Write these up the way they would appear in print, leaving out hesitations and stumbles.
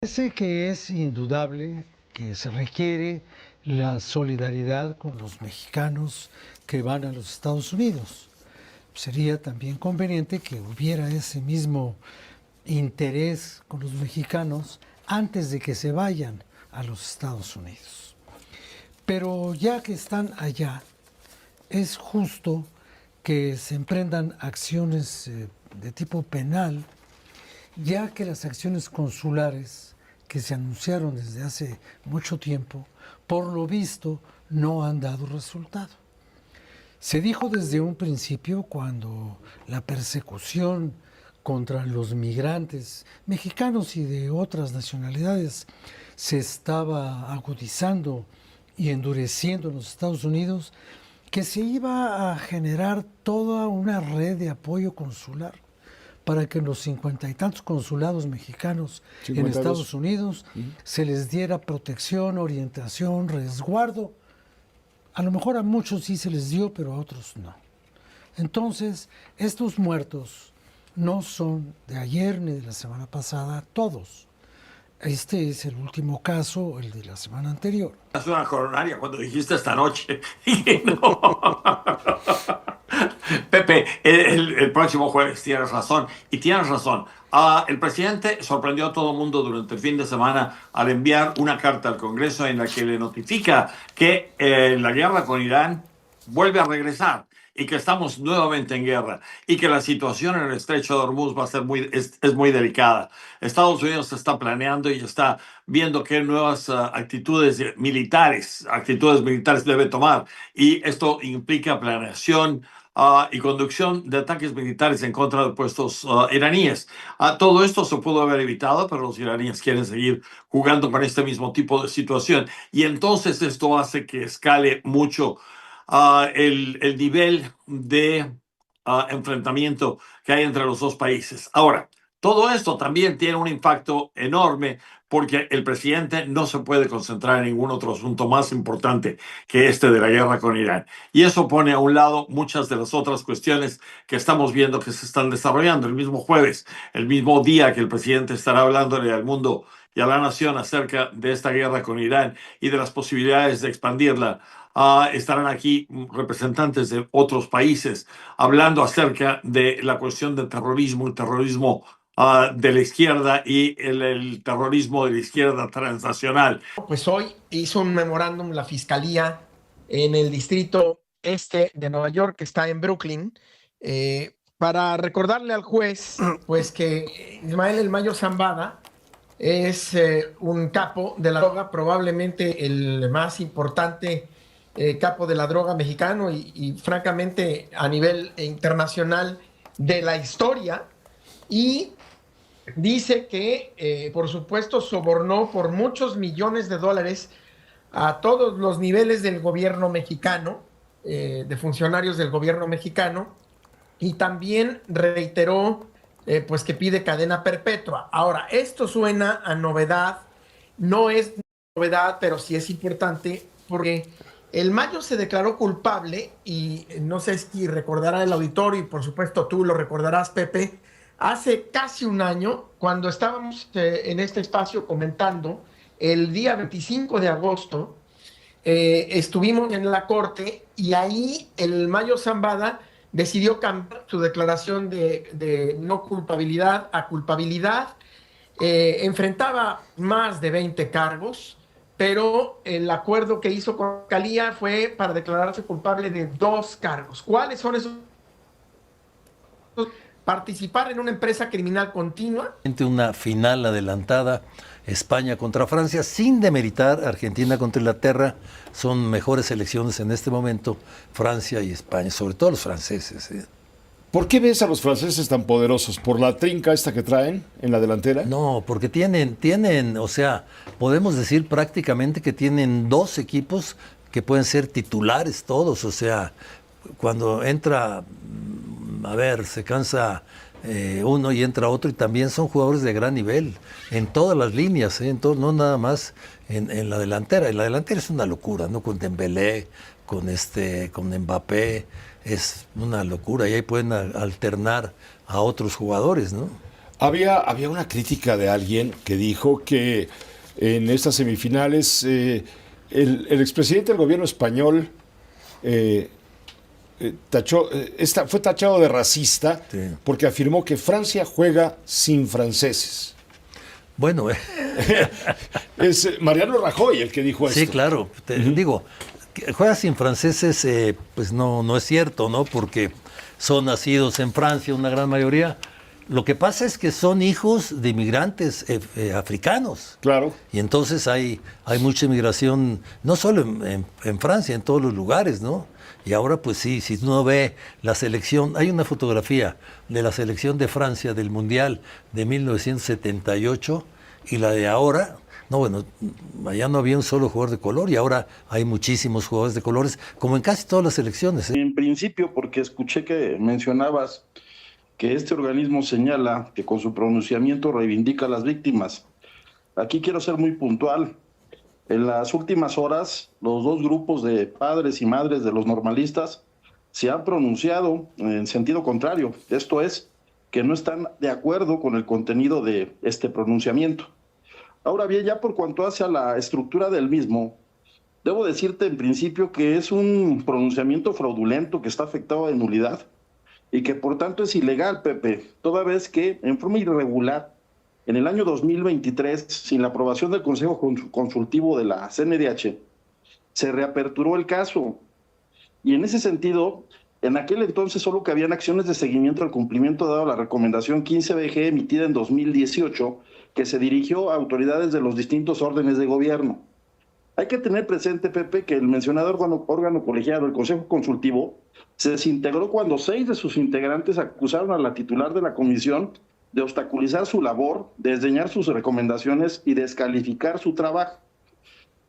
Sé que es indudable que se requiere la solidaridad con los mexicanos que van a los Estados Unidos. Sería también conveniente que hubiera ese mismo interés con los mexicanos antes de que se vayan a los Estados Unidos. Pero ya que están allá, es justo que se emprendan acciones de tipo penal, ya que las acciones consulares que se anunciaron desde hace mucho tiempo, por lo visto, no han dado resultado. Se dijo desde un principio, cuando la persecución contra los migrantes mexicanos y de otras nacionalidades se estaba agudizando y endureciendo en los Estados Unidos, que se iba a generar toda una red de apoyo consular para que en los 50 y tantos consulados mexicanos 52 en Estados Unidos se les diera protección, orientación, resguardo. A lo mejor a muchos sí se les dio, pero a otros no. Entonces, estos muertos no son de ayer ni de la semana pasada, todos. Este es el último caso, el de la semana anterior. Es una coronaria cuando dijiste esta noche. Y no. Pepe, el próximo jueves tienes razón. Y tienes razón. El presidente sorprendió a todo el mundo durante el fin de semana al enviar una carta al Congreso en la que le notifica que la guerra con Irán vuelve a regresar y que estamos nuevamente en guerra y que la situación en el estrecho de Hormuz va a ser es muy delicada. Estados Unidos está planeando y está viendo qué nuevas actitudes militares debe tomar, y esto implica planeación y conducción de ataques militares en contra de puestos iraníes. Todo esto se pudo haber evitado, pero los iraníes quieren seguir jugando con este mismo tipo de situación, y entonces esto hace que escale mucho el nivel de enfrentamiento que hay entre los dos países. Ahora, todo esto también tiene un impacto enorme porque el presidente no se puede concentrar en ningún otro asunto más importante que este de la guerra con Irán. Y eso pone a un lado muchas de las otras cuestiones que estamos viendo que se están desarrollando. El mismo jueves, el mismo día que el presidente estará hablándole al mundo y a la nación acerca de esta guerra con Irán y de las posibilidades de expandirla, estarán aquí representantes de otros países hablando acerca de la cuestión del terrorismo, el terrorismo de la izquierda y el terrorismo de la izquierda transnacional. Pues hoy hizo un memorándum la Fiscalía en el Distrito Este de Nueva York, que está en Brooklyn, para recordarle al juez pues que Ismael El Mayo Zambada es un capo de la droga, probablemente el más importante capo de la droga mexicano y francamente a nivel internacional de la historia, y dice que por supuesto sobornó por muchos millones de dólares a todos los niveles del gobierno mexicano, de funcionarios del gobierno mexicano, y también reiteró pues que pide cadena perpetua. Ahora, esto suena a novedad, no es novedad, pero sí es importante porque el Mayo se declaró culpable, y no sé si recordará el auditorio, y por supuesto tú lo recordarás, Pepe, hace casi un año, cuando estábamos en este espacio comentando, el día 25 de agosto, estuvimos en la corte y ahí el Mayo Zambada decidió cambiar su declaración de no culpabilidad a culpabilidad. Enfrentaba más de 20 cargos, pero el acuerdo que hizo con la Fiscalía fue para declararse culpable de 2 cargos. ¿Cuáles son esos? Participar en una empresa criminal continua. Una final adelantada, España contra Francia, sin demeritar Argentina contra Inglaterra. Son mejores selecciones en este momento, Francia y España, sobre todo los franceses. ¿Por qué ves a los franceses tan poderosos? ¿Por la trinca esta que traen en la delantera? No, porque tienen, o sea, podemos decir prácticamente que tienen 2 equipos que pueden ser titulares todos. O sea, cuando entra, se cansa uno y entra otro, y también son jugadores de gran nivel en todas las líneas, no nada más en la delantera. En la delantera es una locura, ¿no? Con Dembélé, con Mbappé, es una locura, y ahí pueden alternar a otros jugadores, ¿no? Había una crítica de alguien que dijo que en estas semifinales el expresidente del gobierno español fue tachado de racista, Sí. porque afirmó que Francia juega sin franceses. Bueno, Es Mariano Rajoy el que dijo esto. sí, claro. Digo, que juega sin franceses, pues no es cierto, ¿no? Porque son nacidos en Francia, una gran mayoría. Lo que pasa es que son hijos de inmigrantes africanos. Claro. Y entonces hay mucha inmigración, no solo en Francia, en todos los lugares, ¿no? Y ahora, pues sí, si uno ve la selección, hay una fotografía de la selección de Francia del Mundial de 1978 y la de ahora. No, bueno, allá no había un solo jugador de color y ahora hay muchísimos jugadores de colores, como en casi todas las selecciones. En principio, porque escuché que mencionabas que este organismo señala que con su pronunciamiento reivindica a las víctimas. Aquí quiero ser muy puntual. En las últimas horas, los dos grupos de padres y madres de los normalistas se han pronunciado en sentido contrario. Esto es, que no están de acuerdo con el contenido de este pronunciamiento. Ahora bien, ya por cuanto hace a la estructura del mismo, debo decirte en principio que es un pronunciamiento fraudulento que está afectado de nulidad y que por tanto es ilegal, Pepe, toda vez que en forma irregular, en el año 2023, sin la aprobación del Consejo Consultivo de la CNDH, se reaperturó el caso. Y en ese sentido, en aquel entonces solo cabían acciones de seguimiento al cumplimiento dado la recomendación 15BG emitida en 2018, que se dirigió a autoridades de los distintos órdenes de gobierno. Hay que tener presente, Pepe, que el mencionado órgano colegiado, el Consejo Consultivo, se desintegró cuando 6 de sus integrantes acusaron a la titular de la comisión de obstaculizar su labor, de desdeñar sus recomendaciones y descalificar su trabajo.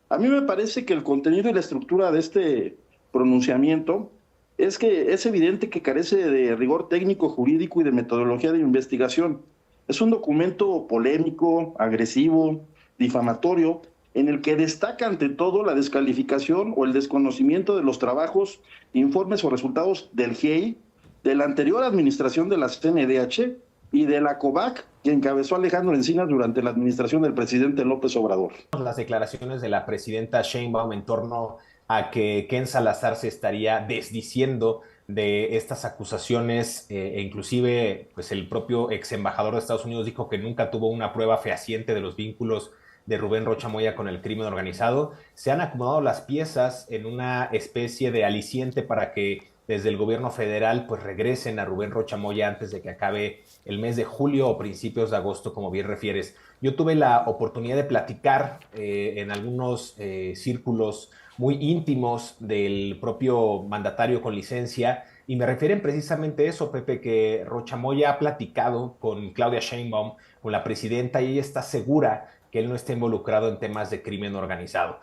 A mí me parece que el contenido y la estructura de este pronunciamiento es que es evidente que carece de rigor técnico, jurídico y de metodología de investigación. Es un documento polémico, agresivo, difamatorio, en el que destaca ante todo la descalificación o el desconocimiento de los trabajos, informes o resultados del GIEI, de la anterior administración de la CNDH y de la COVAC, que encabezó Alejandro Encinas durante la administración del presidente López Obrador. Las declaraciones de la presidenta Sheinbaum en torno a que Ken Salazar se estaría desdiciendo de estas acusaciones, e inclusive pues el propio ex embajador de Estados Unidos dijo que nunca tuvo una prueba fehaciente de los vínculos de Rubén Rocha Moya con el crimen organizado. Se han acomodado las piezas en una especie de aliciente para que desde el gobierno federal pues regresen a Rubén Rocha Moya antes de que acabe el mes de julio o principios de agosto, como bien refieres. Yo tuve la oportunidad de platicar en algunos círculos muy íntimos del propio mandatario con licencia, y me refieren precisamente a eso, Pepe, que Rocha Moya ha platicado con Claudia Sheinbaum, con la presidenta, y ella está segura que él no está involucrado en temas de crimen organizado.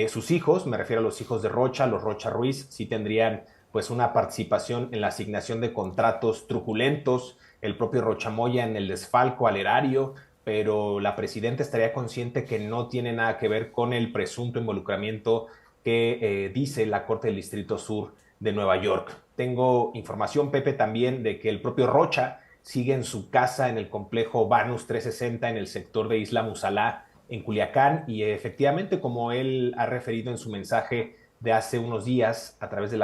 Sus hijos, me refiero a los hijos de Rocha, los Rocha Ruiz, sí tendrían pues una participación en la asignación de contratos truculentos, el propio Rocha Moya en el desfalco al erario, pero la presidenta estaría consciente que no tiene nada que ver con el presunto involucramiento que dice la Corte del Distrito Sur de Nueva York. Tengo información, Pepe, también de que el propio Rocha sigue en su casa en el complejo Banus 360 en el sector de Isla Musalá, en Culiacán, y efectivamente, como él ha referido en su mensaje de hace unos días a través de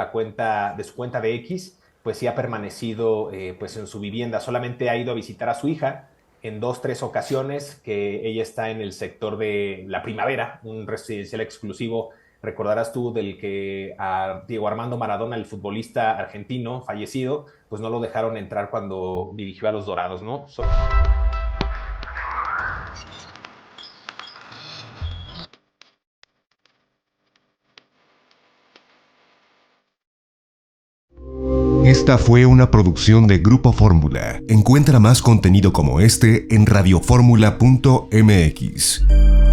su cuenta de X, pues sí ha permanecido pues en su vivienda. Solamente ha ido a visitar a su hija en 2-3 ocasiones, que ella está en el sector de La Primavera, un residencial exclusivo, recordarás tú, del que a Diego Armando Maradona, el futbolista argentino fallecido, pues no lo dejaron entrar cuando dirigió a los Dorados, ¿no? Esta fue una producción de Grupo Fórmula. Encuentra más contenido como este en radioformula.mx.